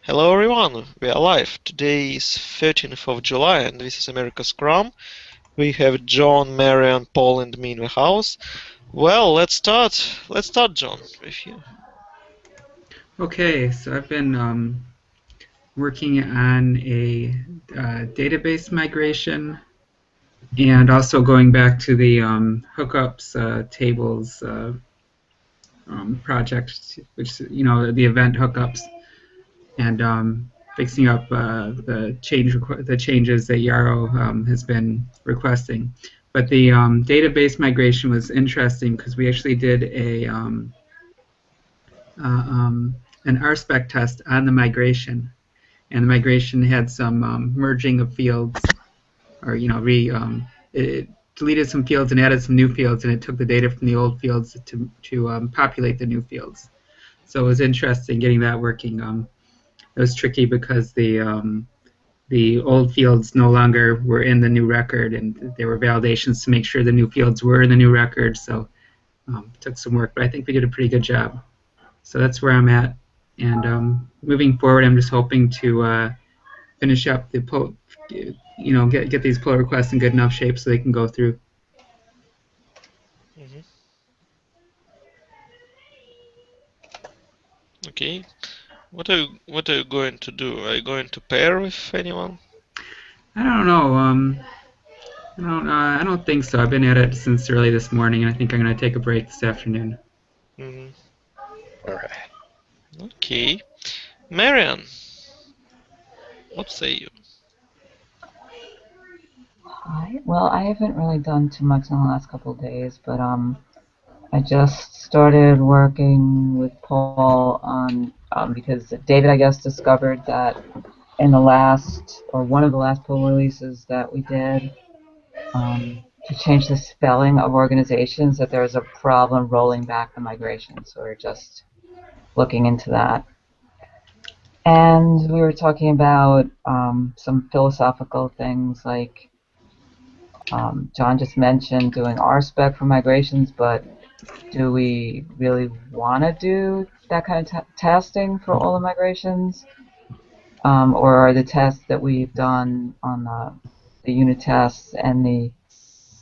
Hello everyone, we are live. Today is 13th of July and this is AmericasScrum. We have John, Marian, Paul and me in the house. Well, let's start. Let's start, John, with you. Okay, so I've been working on a database migration and also going back to the hookups tables project, which the event hookups, and fixing up the changes that Yarrow has been requesting. But the database migration was interesting because we actually did an RSpec test on the migration, and the migration had some merging of fields, or it deleted some fields and added some new fields, and it took the data from the old fields to populate the new fields. So it was interesting getting that working. It was tricky because the old fields no longer were in the new record, and there were validations to make sure the new fields were in the new record. So it took some work, but I think we did a pretty good job. So that's where I'm at. And moving forward, I'm just hoping to finish up the pull, get these pull requests in good enough shape so they can go through. Mhm. Okay. What are you going to do? Are you going to pair with anyone? I don't know. I don't think so. I've been at it since early this morning, and I think I'm going to take a break this afternoon. Mhm. All right. Okay. Marian, what say you? Hi. Well, I haven't really done too much in the last couple of days, but I just started working with Paul on because David, I guess, discovered that in the last or one of the last pull releases that we did to change the spelling of organizations, that there was a problem rolling back the migration. So we're just looking into that. And we were talking about some philosophical things like John just mentioned doing RSpec for migrations, but do we really want to do that kind of testing for all the migrations? Or are the tests that we've done on the unit tests and the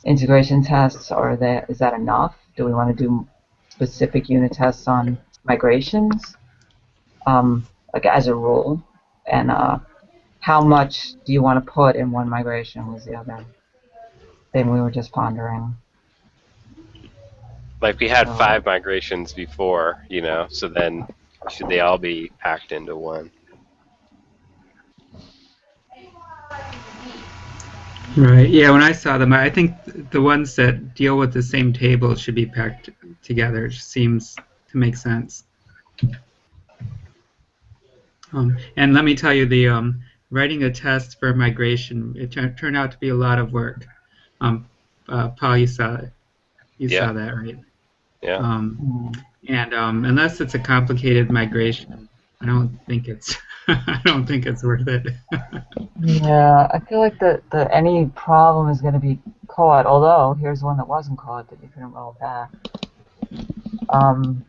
integration tests, is that enough? Do we want to do specific unit tests on migrations, like as a rule? And how much do you want to put in one migration was the other thing we were just pondering. Like we had So 5 migrations before, so then should they all be packed into one? Right. Yeah. When I saw them, I think the ones that deal with the same table should be packed together. It just seems to make sense. And let me tell you, the writing a test for migration, it turned out to be a lot of work. Paul, you saw Yeah, that, right? yeah. Um, and unless it's a complicated migration, I don't think it's I don't think it's worth it. yeah, I feel like the any problem is going to be caught. Although here's one that wasn't caught that you couldn't roll back. Um,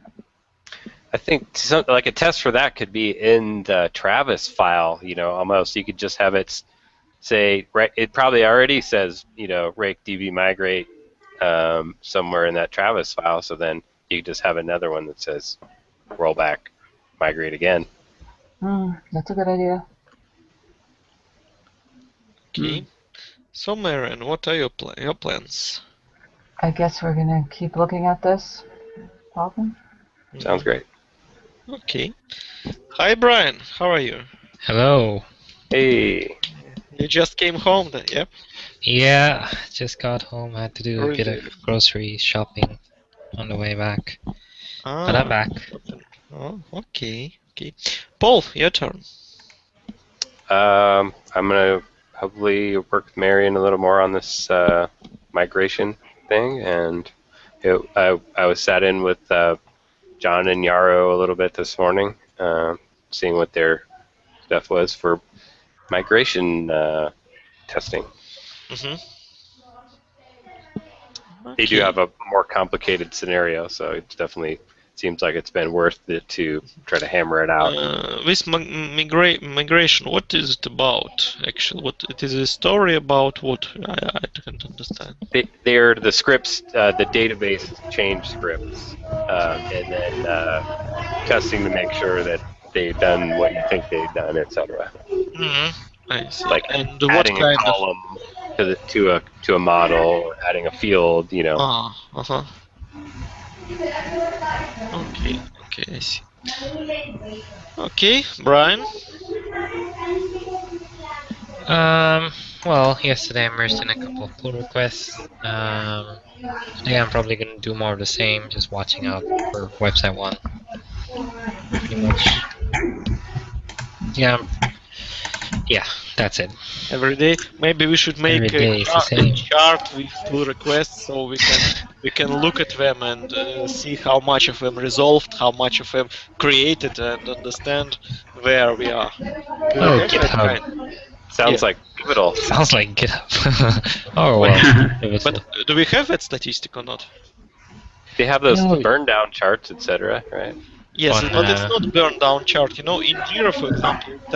I think like a test for that could be in the Travis file, almost. You could just have it say, it probably already says, rake db migrate somewhere in that Travis file, so then you could just have another one that says rollback migrate again. that's a good idea. Okay. So Marian, what are your plans? I guess we're gonna keep looking at this problem. Sounds great. Okay. Hi Brian, how are you? Hello. Hey. You just came home then, yeah? Yeah, just got home. I had to do a bit of Really? grocery shopping on the way back. But I'm Ah, back. oh, okay, okay. Paul, your turn. I'm gonna hopefully work with Marion a little more on this migration thing, and I was sat in with John and Yarrow a little bit this morning, seeing what their stuff was for migration testing. Mm-hmm. They do Okay. have a more complicated scenario, so it's definitely seems like it's been worth it to try to hammer it out. This migration, what is it about? Actually, what it is a story about? What I can't understand. They're the scripts, the database change scripts, and then testing to make sure that they've done what you think they've done, etc. I see. Like And what adding a kind of? column to a model, adding a field, you know. Uh-huh. Okay, I see. Okay, Brian. Well, yesterday I immersed in a couple of pull requests. Today I'm probably gonna do more of the same, just watching out for website 1. Pretty much. Yeah, that's it. Every day, maybe we should make Every day it's the a same. chart with pull requests, so we can look at them and see how much of them resolved, how much of them created, and understand where we are. Do we Oh, have that GitHub. kind? Sounds Yeah. like pivotal. Sounds like GitHub. Oh well. But do we have that statistic or not? They have those No. burn down charts, etc. Right? Yes, On, but it's not burn down chart. You know, in Jira, for example, it's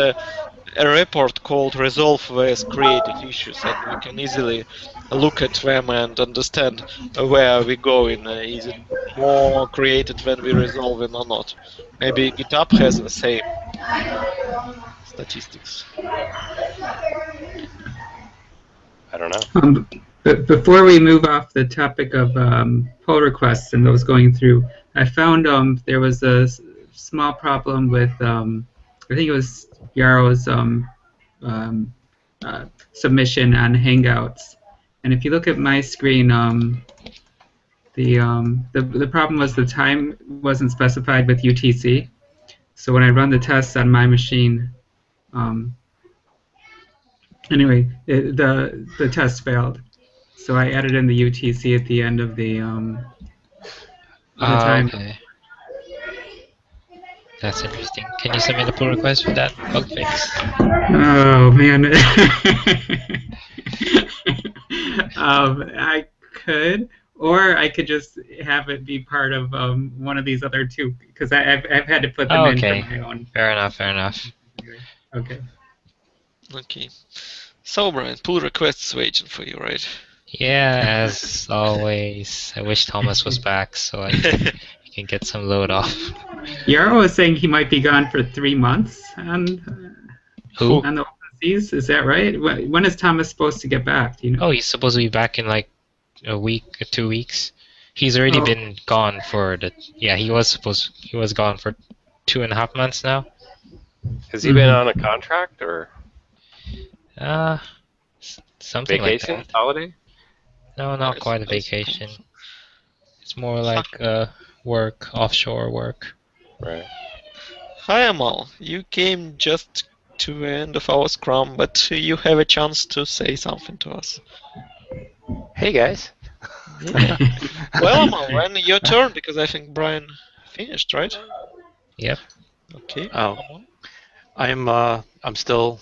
a report called resolve these created issues, and we can easily look at them and understand where we're going. Is it more created when we resolve it or not? Maybe GitHub has the same statistics. I don't know. But before we move off the topic of pull requests and those going through, I found there was a small problem with, I think it was Yaro's submission on Hangouts. And if you look at my screen, the problem was the time wasn't specified with UTC. So when I run the tests on my machine, anyway, the test failed. So I added in the UTC at the end of the time. Okay. That's interesting. Can you send me the pull request for that bug fix? Oh man. I could, or I could just have it be part of one of these other two, because I've had to put them in for my own. Fair enough. Okay. Okay. So, Brian, pull requests waiting for you, right? Yeah, as always. I wish Thomas was back so I can get some load off. Yaro was saying he might be gone for 3 months on Who? on the open seas. Is that right? When is Thomas supposed to get back? Do you know? Oh, he's supposed to be back in like a week or 2 weeks. He's already been gone for the. Yeah, he was gone for 2.5 months now. Has he been on a contract or Something vacation, like that. holiday? No, not quite a vacation. It's more like work, offshore work. Right. Hi, Amal. You came just to the end of our scrum, but you have a chance to say something to us. Hey guys. Yeah. Well, Amal, when your turn, because I think Brian finished, right? Yep. Okay. Oh, I'm still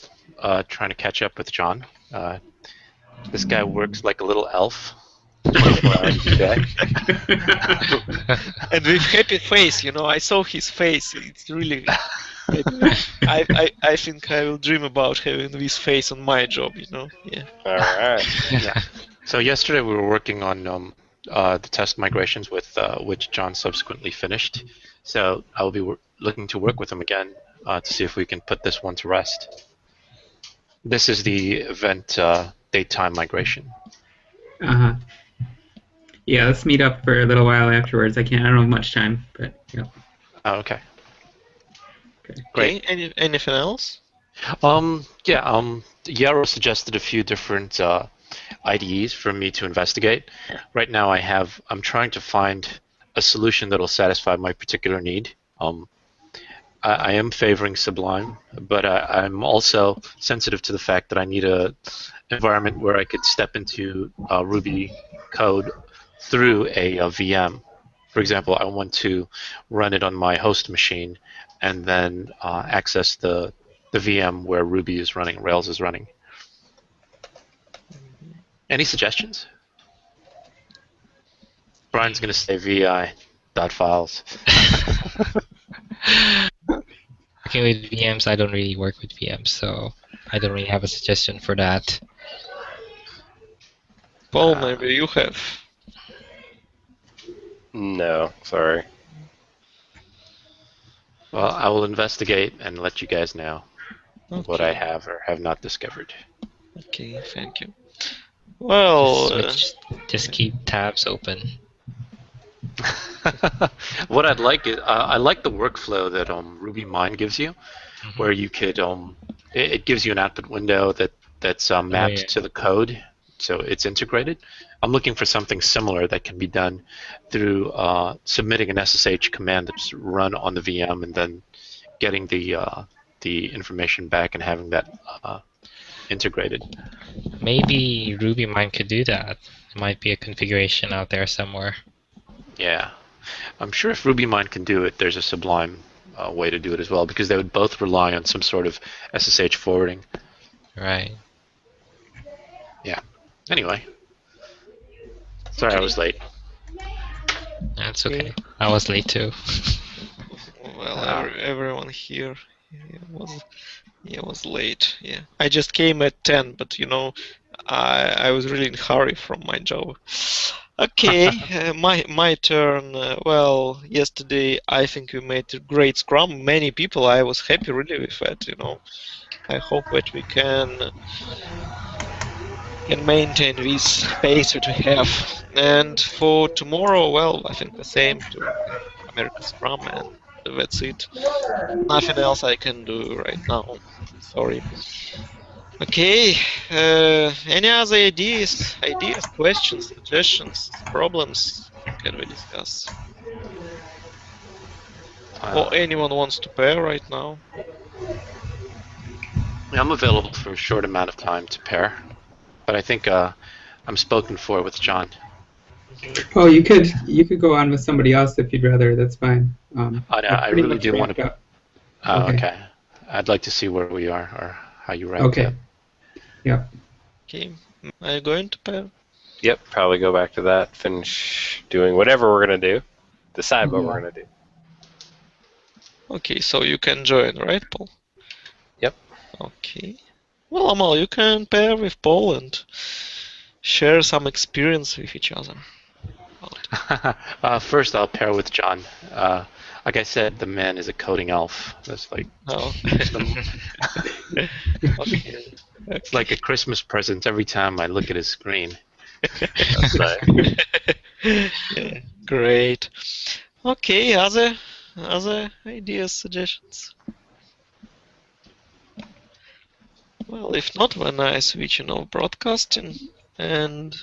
trying to catch up with John. This guy works like a little elf. 24 hours a day. And with happy face, you know, I saw his face. It's really. I think I will dream about having this face on my job, you know. Yeah. All right. Yeah. So yesterday we were working on the test migrations with which John subsequently finished. So I will be looking to work with him again to see if we can put this one to rest. This is the event date-time migration. Uh-huh. Yeah, let's meet up for a little while afterwards. I don't have much time, but yeah. Oh, okay. Great. Anything else? Yaro suggested a few different IDEs for me to investigate. Right now I'm trying to find a solution that will satisfy my particular need. I am favoring Sublime, but I'm also sensitive to the fact that I need a environment where I could step into Ruby code through a VM. For example, I want to run it on my host machine and then access the VM where Ruby is running, Rails is running. Any suggestions? Brian's going to say vi.files. Working with VMs, I don't really work with VMs, so I don't really have a suggestion for that. Paul, maybe you have. No, sorry. Well, I will investigate and let you guys know what I Okay. have or have not discovered. Okay, thank you. Well, Just keep tabs open. What I'd like is I like the workflow that RubyMine gives you, where you could it gives you an output window that's mapped yeah. to the code, so it's integrated. I'm looking for something similar that can be done through submitting an SSH command that's run on the VM and then getting the information back and having that integrated. Maybe RubyMine could do that. There might be a configuration out there somewhere. Yeah, I'm sure if RubyMine can do it, there's a Sublime way to do it as well, because they would both rely on some sort of SSH forwarding. Right. Yeah. Anyway, sorry I was late. That's okay. I was late too. Well, everyone here was late. Yeah, I just came at 10, but I was really in a hurry from my job. Okay, my turn. Well, yesterday I think we made a great scrum. Many people, I was happy really with that. I hope that we can maintain this pace that we have. And for tomorrow, well, I think the same to AmericasScrum, and that's it. Nothing else I can do right now. Sorry. Okay. Any other ideas, questions, suggestions, problems can we discuss? Or anyone wants to pair right now? I'm available for a short amount of time to pair, but I think I'm spoken for with John. Oh, you could go on with somebody else if you'd rather. That's fine. I really do want to. Okay. I'd like to see where we are or how you rank Okay. up. Yep. Okay. Are you going to pair? Yep, probably go back to that, finish doing whatever we're going to do, decide what we're going to do. Okay, so you can join, right, Paul? Yep. Okay. Well, Amal, you can pair with Paul and share some experience with each other. First, I'll pair with John. Like I said, the man is a coding elf. That's like Okay. It's like a Christmas present every time I look at his screen. That's nice. Yeah, great. Okay, other ideas, suggestions? Well, if not, then I switch broadcasting, and